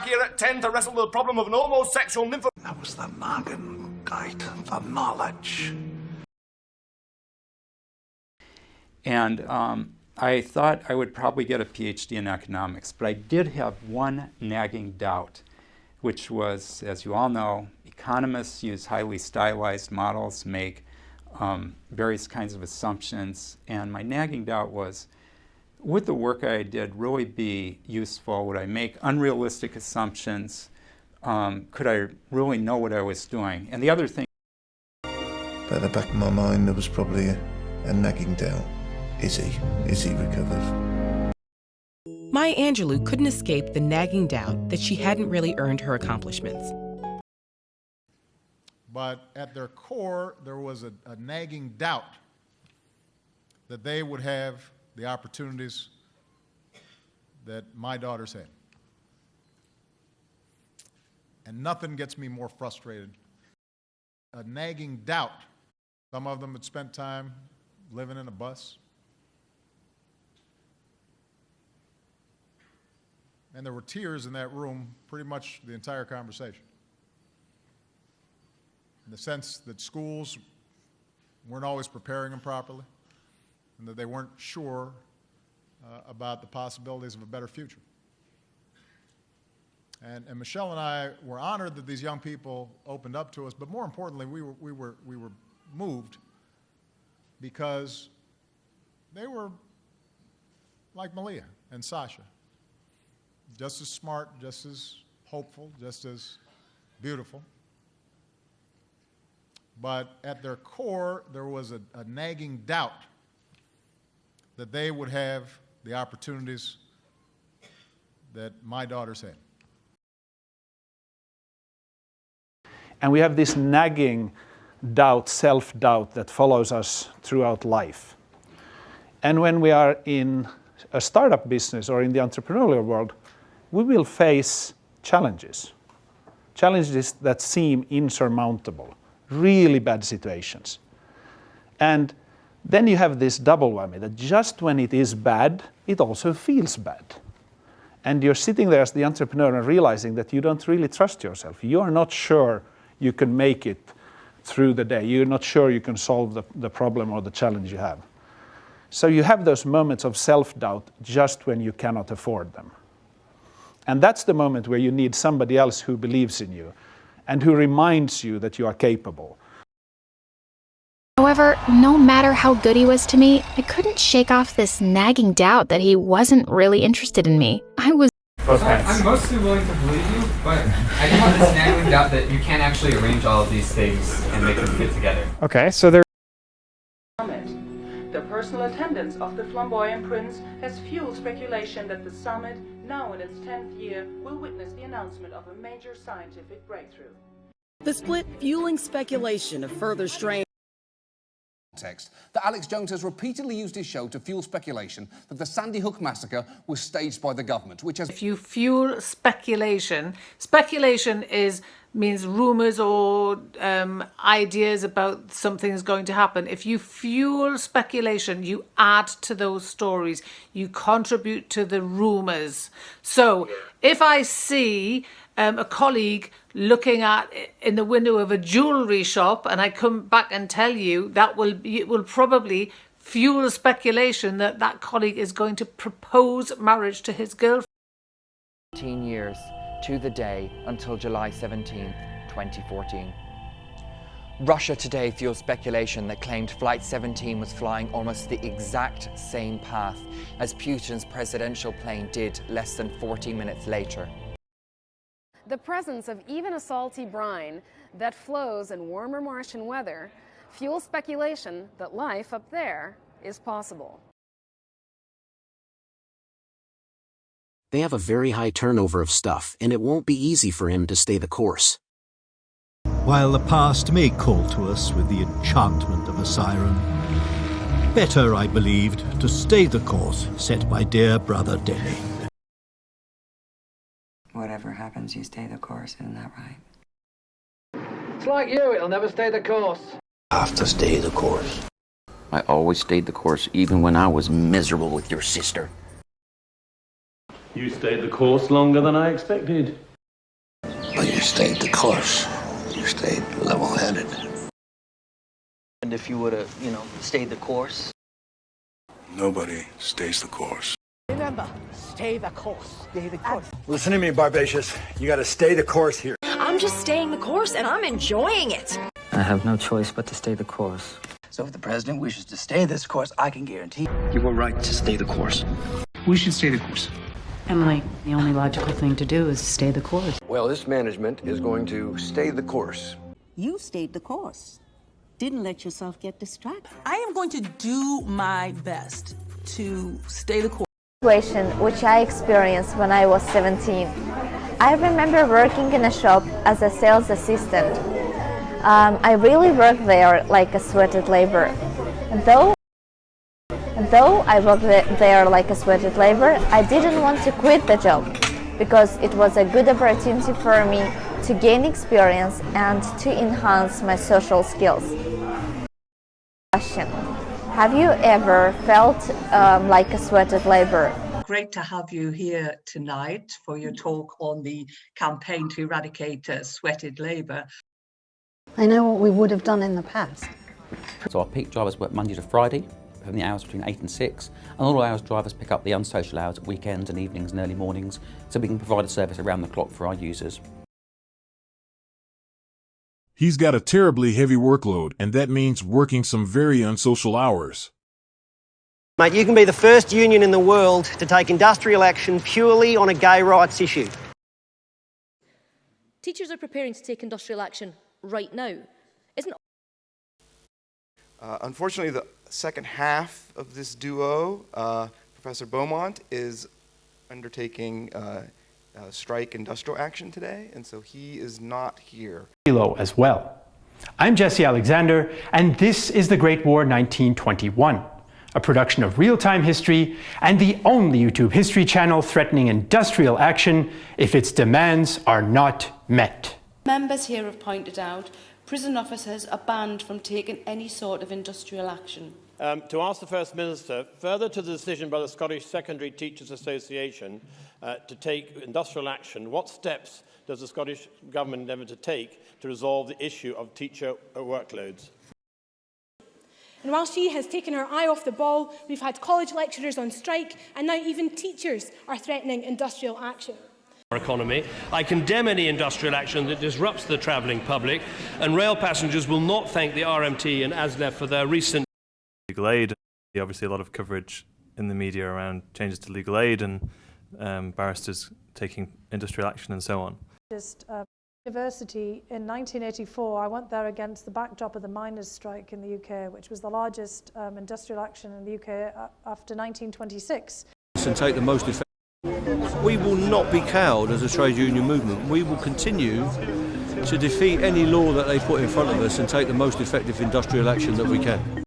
back here at 10 to wrestle with the problem of an homosexual nympho... That was the nagging guide, the knowledge. And I thought I would probably get a PhD in economics, but I did have one nagging doubt, which was, as you all know, economists use highly stylized models, make various kinds of assumptions, and my nagging doubt was, would the work I did really be useful? Would I make unrealistic assumptions? Could I really know what I was doing? And the other thing... But at the back of my mind, there was probably a nagging doubt. Is he recovered? Maya Angelou couldn't escape the nagging doubt that she hadn't really earned her accomplishments. But at their core, there was a nagging doubt that they would have the opportunities that my daughters had. And nothing gets me more frustrated. A nagging doubt. Some of them had spent time living in a bus. And there were tears in that room pretty much the entire conversation. In the sense that schools weren't always preparing them properly, and that they weren't sure about the possibilities of a better future. And Michelle and I were honored that these young people opened up to us, but more importantly, we were moved because they were like Malia and Sasha, just as smart, just as hopeful, just as beautiful. But at their core, there was a nagging doubt that they would have the opportunities that my daughters had. And we have this nagging doubt, self-doubt that follows us throughout life. And when we are in a startup business or in the entrepreneurial world, we will face challenges. Challenges that seem insurmountable, really bad situations. And then you have this double whammy that just when it is bad, it also feels bad. And you're sitting there as the entrepreneur and realizing that you don't really trust yourself. You are not sure you can make it through the day. You're not sure you can solve the problem or the challenge you have. So you have those moments of self-doubt just when you cannot afford them. And that's the moment where you need somebody else who believes in you and who reminds you that you are capable. However, no matter how good he was to me, I couldn't shake off this nagging doubt that he wasn't really interested in me. I'm mostly willing to believe you, but I do have this nagging doubt that you can't actually arrange all of these things and make them fit together. Okay, so there... The personal attendance of the flamboyant prince has fueled speculation that the summit, now in its 10th year, will witness the announcement of a major scientific breakthrough. The split fueling speculation of further strain. That Alex Jones has repeatedly used his show to fuel speculation that the Sandy Hook massacre was staged by the government, which has... If you fuel speculation, means rumours or ideas about something is going to happen. If you fuel speculation, you add to those stories. You contribute to the rumours. So if I see a colleague looking at in the window of a jewellery shop and I come back and tell you, it will probably fuel speculation that that colleague is going to propose marriage to his girlfriend. 15 years to the day until July 17th, 2014. Russia today fueled speculation that claimed Flight 17 was flying almost the exact same path as Putin's presidential plane did less than 40 minutes later. The presence of even a salty brine that flows in warmer Martian weather fuels speculation that life up there is possible. They have a very high turnover of stuff, and it won't be easy for him to stay the course. While the past may call to us with the enchantment of a siren, better, I believed, to stay the course set by dear brother Denny. Whatever happens, you stay the course, isn't that right? It's like you, it'll never stay the course. I have to stay the course. I always stayed the course, even when I was miserable with your sister. You stayed the course longer than I expected. stayed the course. You stayed level-headed. And if you would have, stayed the course? Nobody stays the course. Remember, stay the course. Stay the course. Listen to me, Barbacious. You gotta stay the course here. I'm just staying the course and I'm enjoying it. I have no choice but to stay the course. So if the president wishes to stay this course, I can guarantee You were right to stay the course. We should stay the course. Emily, the only logical thing to do is stay the course. Well, this management is going to stay the course. You stayed the course. Didn't let yourself get distracted. I am going to do my best to stay the course. Situation which I experienced when I was 17. I remember working in a shop as a sales assistant. I really worked there like a sweated labor. Though I worked there like a sweated labor, I didn't want to quit the job because it was a good opportunity for me to gain experience and to enhance my social skills. Question: have you ever felt like a sweated labor? Great to have you here tonight for your talk on the campaign to eradicate sweated labour. I know what we would have done in the past. So our peak drivers work Monday to Friday, from the hours between 8 and 6, and all hours drivers pick up the unsocial hours at weekends and evenings and early mornings, so we can provide a service around the clock for our users. He's got a terribly heavy workload, and that means working some very unsocial hours. Mate, you can be the first union in the world to take industrial action purely on a gay rights issue. Teachers are preparing to take industrial action right now. Unfortunately, the second half of this duo, Professor Beaumont, is undertaking strike industrial action today, and so he is not here. As well. I'm Jesse Alexander, and this is The Great War 1921, a production of Real-Time History and the only YouTube history channel threatening industrial action if its demands are not met. Members here have pointed out prison officers are banned from taking any sort of industrial action. To ask the First Minister, further to the decision by the Scottish Secondary Teachers Association to take industrial action, what steps does the Scottish Government endeavour to take to resolve the issue of teacher workloads? And while she has taken her eye off the ball, we've had college lecturers on strike, and now even teachers are threatening industrial action. Our economy. I condemn any industrial action that disrupts the travelling public, and rail passengers will not thank the RMT and ASLEF for their recent legal aid. Obviously a lot of coverage in the media around changes to legal aid and barristers taking industrial action and so on. University in 1984, I went there against the backdrop of the miners' strike in the UK, which was the largest industrial action in the UK after 1926. And take the most effective. We will not be cowed as a trade union movement. We will continue to defeat any law that they put in front of us and take the most effective industrial action that we can.